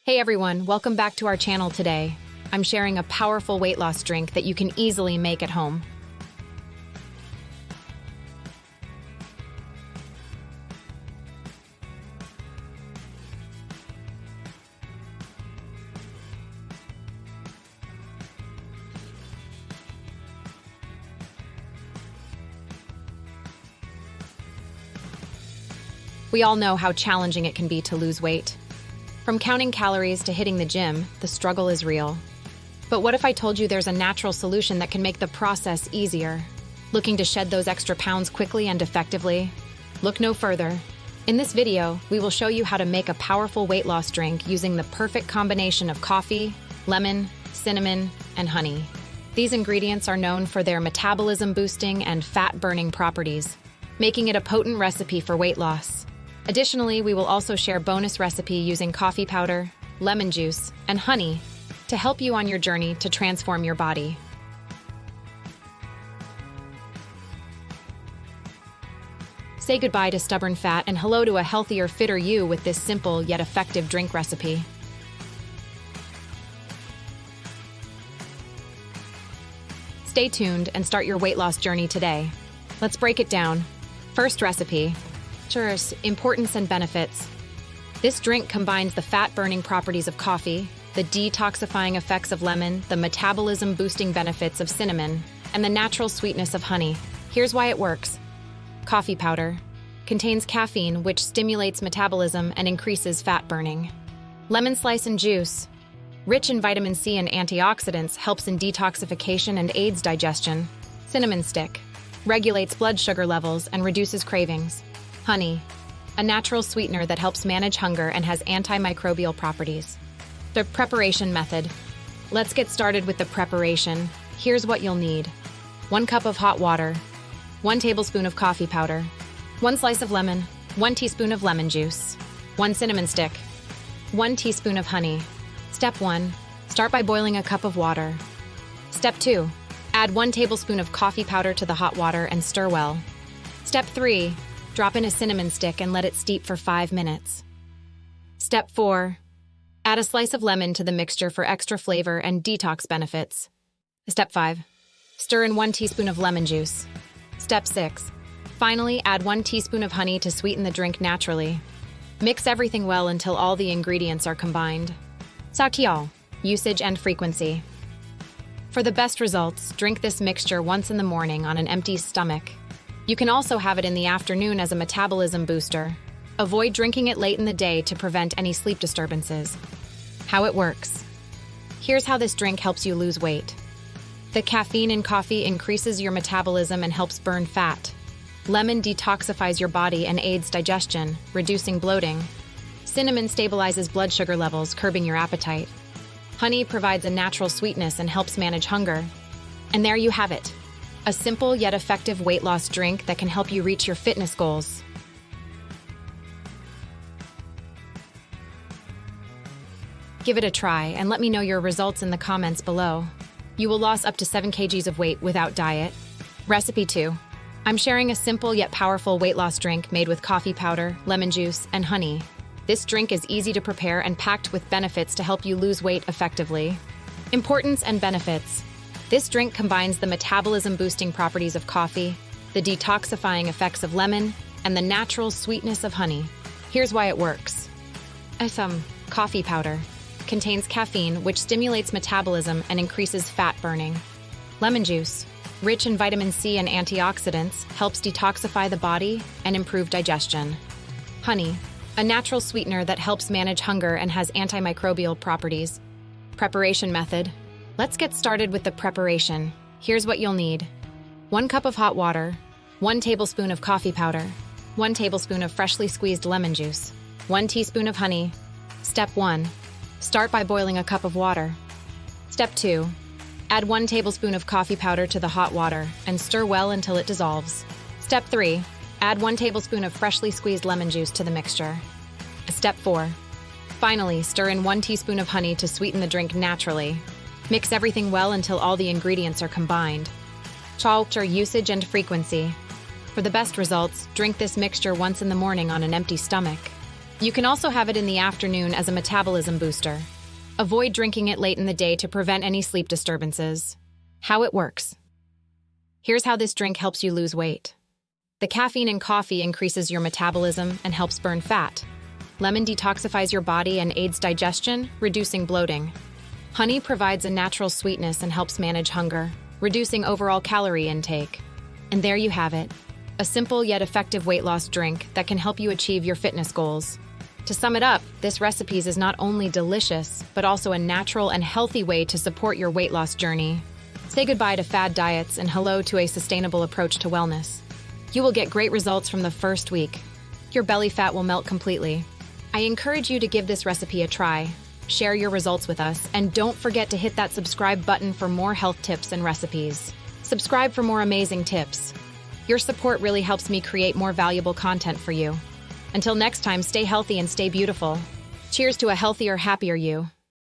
Hey everyone, welcome back to our channel today. I'm sharing a powerful weight loss drink that you can easily make at home. We all know how challenging it can be to lose weight. From counting calories to hitting the gym, the struggle is real. But what if I told you there's a natural solution that can make the process easier? Looking to shed those extra pounds quickly and effectively? Look no further. In this video, we will show you how to make a powerful weight loss drink using the perfect combination of coffee, lemon, cinnamon, and honey. These ingredients are known for their metabolism boosting and fat-burning properties, making it a potent recipe for weight loss. Additionally, we will also share bonus recipe using coffee powder, lemon juice, and honey to help you on your journey to transform your body. Say goodbye to stubborn fat and hello to a healthier, fitter you with this simple yet effective drink recipe. Stay tuned and start your weight loss journey today. Let's break it down. First recipe. Importance and benefits. This drink combines the fat-burning properties of coffee, the detoxifying effects of lemon, the metabolism-boosting benefits of cinnamon, and the natural sweetness of honey. Here's why it works. Coffee powder contains caffeine, which stimulates metabolism and increases fat burning. Lemon slice and juice, rich in vitamin C and antioxidants, helps in detoxification and aids digestion. Cinnamon stick regulates blood sugar levels and reduces cravings. Honey, a natural sweetener that helps manage hunger and has antimicrobial properties. The preparation method. Let's get started with the preparation. Here's what you'll need. 1 cup of hot water, 1 tablespoon of coffee powder, 1 slice of lemon, 1 teaspoon of lemon juice, 1 cinnamon stick, 1 teaspoon of honey. Step 1. Start by boiling a cup of water. Step 2. Add 1 tablespoon of coffee powder to the hot water and stir well. Step 3. Drop in a cinnamon stick and let it steep for 5 minutes. Step 4. Add a slice of lemon to the mixture for extra flavor and detox benefits. Step 5. Stir in 1 teaspoon of lemon juice. Step 6. Finally, add 1 teaspoon of honey to sweeten the drink naturally. Mix everything well until all the ingredients are combined. Sautial, usage and frequency. For the best results, drink this mixture once in the morning on an empty stomach. You can also have it in the afternoon as a metabolism booster. Avoid drinking it late in the day to prevent any sleep disturbances. How it works. Here's how this drink helps you lose weight. The caffeine in coffee increases your metabolism and helps burn fat. Lemon detoxifies your body and aids digestion, reducing bloating. Cinnamon stabilizes blood sugar levels, curbing your appetite. Honey provides a natural sweetness and helps manage hunger. And there you have it. A simple yet effective weight loss drink that can help you reach your fitness goals. Give it a try and let me know your results in the comments below. You will lose up to 7 kgs of weight without diet. Recipe 2. I'm sharing a simple yet powerful weight loss drink made with coffee powder, lemon juice, and honey. This drink is easy to prepare and packed with benefits to help you lose weight effectively. Importance and benefits. This drink combines the metabolism-boosting properties of coffee, the detoxifying effects of lemon, and the natural sweetness of honey. Here's why it works. Coffee powder contains caffeine, which stimulates metabolism and increases fat burning. Lemon juice, rich in vitamin C and antioxidants, helps detoxify the body and improve digestion. Honey, a natural sweetener that helps manage hunger and has antimicrobial properties. Preparation method. Let's get started with the preparation. Here's what you'll need. 1 cup of hot water, 1 tablespoon of coffee powder, 1 tablespoon of freshly squeezed lemon juice, 1 teaspoon of honey. Step 1. Start by boiling a cup of water. Step 2. Add 1 tablespoon of coffee powder to the hot water and stir well until it dissolves. Step 3. Add 1 tablespoon of freshly squeezed lemon juice to the mixture. Step 4. Finally, stir in 1 teaspoon of honey to sweeten the drink naturally. Mix everything well until all the ingredients are combined. Usage and frequency. For the best results, drink this mixture once in the morning on an empty stomach. You can also have it in the afternoon as a metabolism booster. Avoid drinking it late in the day to prevent any sleep disturbances. How it works. Here's how this drink helps you lose weight. The caffeine in coffee increases your metabolism and helps burn fat. Lemon detoxifies your body and aids digestion, reducing bloating. Honey provides a natural sweetness and helps manage hunger, reducing overall calorie intake. And there you have it, a simple yet effective weight loss drink that can help you achieve your fitness goals. To sum it up, this recipe is not only delicious, but also a natural and healthy way to support your weight loss journey. Say goodbye to fad diets and hello to a sustainable approach to wellness. You will get great results from the first week. Your belly fat will melt completely. I encourage you to give this recipe a try. Share your results with us, and don't forget to hit that subscribe button for more health tips and recipes. Subscribe for more amazing tips. Your support really helps me create more valuable content for you. Until next time, stay healthy and stay beautiful. Cheers to a healthier, happier you.